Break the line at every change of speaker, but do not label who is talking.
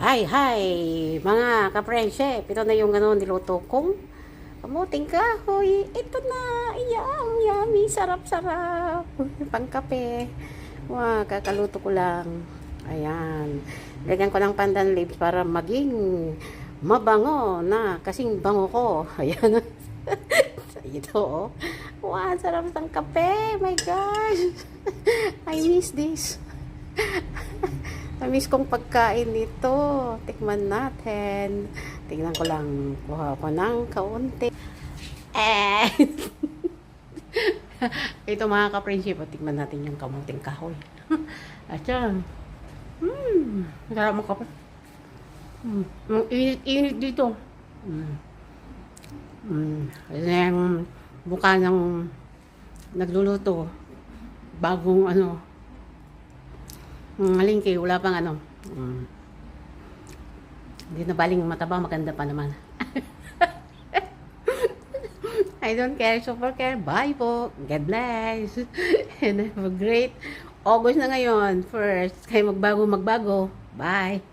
Hi, mga ka-friendship. Ito na yung niluto kong kamuting kahoy. Ito na, yummy, sarap-sarap. Pangkape. Wow, kakaluto ko lang. Ayan. Lagyan ko ng pandan leaves para maging mabango na kasing bango ko. Ayan. Ito, oh. Wow, sarap ng kape. My gosh. I miss this. Namiss kong pagkain nito. Tikman natin. Tignan ko lang. Kuha ko ng kaunti. Eh! Ito mga ka-friendship. Tikman natin yung kamuting kahoy. At yan. Sarap mo kape. Init dito. Kasi yung mukha ng nagluluto. Bagong malingki, wala pang hindi na baling mataba, maganda pa naman. I don't care, super care. Bye po. God bless. And have a great August na ngayon. First, kayo magbago. Bye.